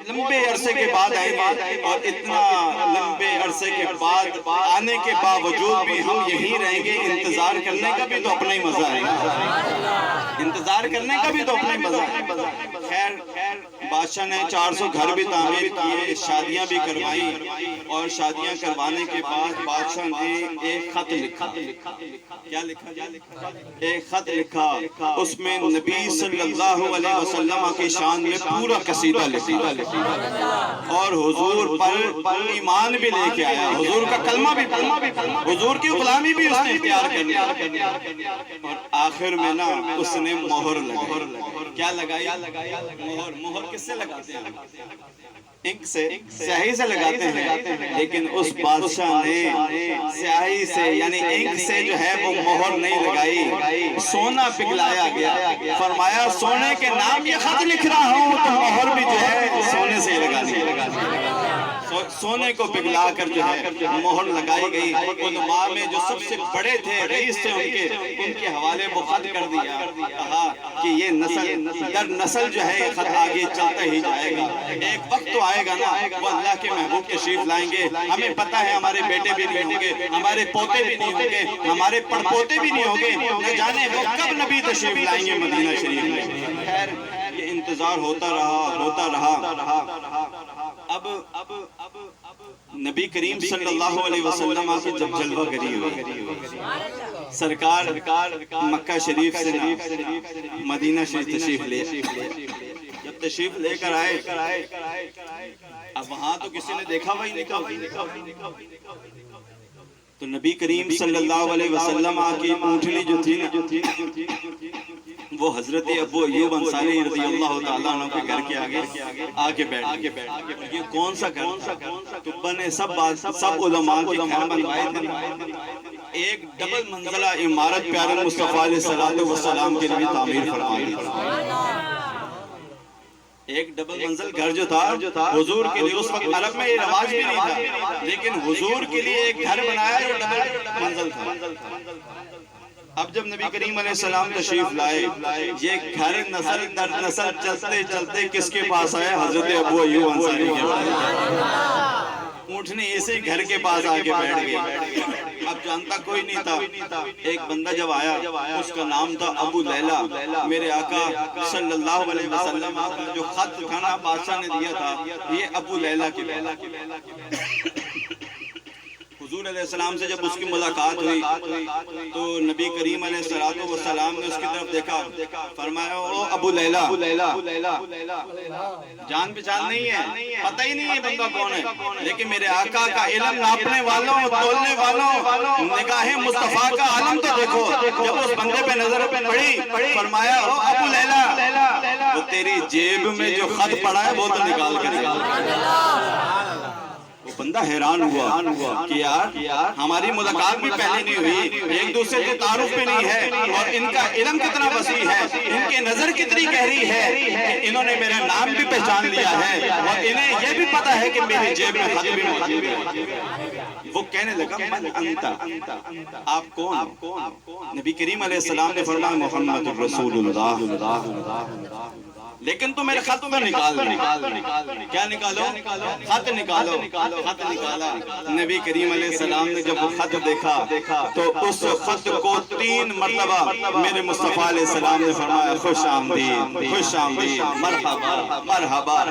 لمبے عرصے کے بعد آئیں گے، اور اتنا لمبے عرصے کے بعد آنے کے باوجود بھی ہم یہیں رہیں گے۔ انتظار کرنے کا بھی تو اپنا ہی مزہ ہے، انتظار کرنے کا بھی تو اپنا ہی مزہ ہے۔ خیر بادشاہ نے 400 گھر بھی تعمیر کیے، شادیاں بھی کروائیں، اور شادیاں کروانے کے بعد بادشاہ نے ایک خط لکھا۔ کیا لکھا؟ ایک خط لکھا، اس میں نبی صلی اللہ علیہ وسلم کی شان میں پورا قصیدہ لکھا، اور حضور پر ایمان بھی لے کے آیا، حضور کا کلمہ بھی پڑھا، حضور کی غلامی بھی اس نے اختیار کر لیا، اور آخر میں نا اس نے مہر لگائی۔ کیا لگائی؟ مہر۔ مہر کس سے لگاتے ہیں؟ انک سے، سیاہی سے لگاتے ہیں، لیکن اس بادشاہ نے سیاہی سے یعنی انک سے جو ہے وہ مہر نہیں لگائی، سونا پگھلایا گیا۔ فرمایا سونے کے نام یہ خط لکھ رہا ہوں تو مہر بھی جو ہے سونے سے لگانی ہے۔ سونے کو پگھلا کر جو ہے مہر لگائی گئی۔ علماء میں جو سب سے بڑے تھے، رئیس تھے ان کے حوالے وہ خط کر دیا، کہا کہ یہ نسل در نسل جو ہے یہ خط آگے چلتا ہی جائے گا۔ ایک وقت تو آئے گا نا وہ اللہ کے محبوب تشریف لائیں گے، ہمیں پتہ ہے ہمارے بیٹے بھی نہیں ہوں گے، ہمارے پوتے بھی نہیں ہوں گے، ہمارے پڑپوتے بھی نہیں ہوں گے، نہ جانے وہ کب نبی تشریف لائیں گے مدینہ شریف میں۔ خیر یہ انتظار ہوتا رہا۔ اب نبی کریم صلی اللہ علیہ وسلم کی جب جلوہ گری ہوئی، سرکار مکہ شریف سے مدینہ شریف تشریف لے، جب تشریف لے کر آئے، اب وہاں تو کسی نے دیکھا وہی نہیں، تو نبی کریم صلی اللہ علیہ وسلم کی اونٹنی جو تھی نا وہ حضرت ابو ایوب انصاری رضی اللہ تعالیٰ عنہ کے گھر کے آگے آکے بیٹھ گئے۔ یہ کون سا گھر تھا؟ تو نے سب علماء کے گھر بنوائے تھے، ایک ڈبل منزلہ عمارت پیارے مصطفیٰ علیہ السلام کے لیے تعمیر فرمائی۔ ایک ڈبل منزل گھر جو تھا حضور کے لیے، اس وقت عرب میں یہ رواج بھی نہیں تھا، لیکن حضور کے لیے ایک گھر بنایا جو ڈبل منزل تھا۔ اب جب نبی کریم علیہ السلام تشریف لائے، یہ گھر نسل در نسل چلتے چلتے کس کے پاس آئے؟ حضرت ابو ایوب انصاری کے پاس۔ اونٹنی اسی گھر کے پاس آکے بیٹھ گئی۔ اب جانتا کوئی نہیں تھا، ایک بندہ جب آیا اس کا نام تھا ابو لیلہ۔ میرے آقا صلی اللہ علیہ وسلم کا جو خط تھا نا بادشاہ نے دیا تھا، یہ ابو لیلہ کے حضور علیہ السلام سے جب اس کی ملاقات ہوئی تو نبی کریم علیہ السلام نے اس کی طرف دیکھا، فرمایا او ابو لیلہ، جان پہچان نہیں ہے، پتہ ہی نہیں ہے بندہ کون ہے، لیکن میرے آقا کا علم ناپنے والوں، تولنے والوں، نگاہ مصطفیٰ کا عالم تو دیکھو۔ جب اس بندے پہ نظر پڑی، فرمایا او ابو لیلہ، وہ تیری جیب میں جو خط پڑا ہے وہ تو نکال کر۔ وہ بندہ حیران ہوا کہ یار ہماری ملاقات بھی پہلے نہیں ہوئی، ایک دوسرے سے تعارف بھی نہیں ہے، اور ان کا علم کتنا وسیع ہے، ان کی نظر کتنی گہری ہے کہ انہوں نے میرا نام بھی پہچان لیا ہے، اور انہیں یہ بھی پتا ہے کہ میری جیب میں خط بھی موجود ہے۔ وہ کہنے لگا من انت، آپ کون؟ نبی کریم علیہ السلام نے فرمایا محمد الرسول اللہ، لیکن تو میرے خط میں نکال۔ کیا نکالو؟ خط نکالو۔ خط نکالا۔ نبی کریم علیہ السلام نے جب وہ خط دیکھا تو اس خط کو 3 مرتبہ میرے مصطفیٰ علیہ السلام نے فرمایا خوش آمدید، خوش آمدید، مرحبا، مرحبا۔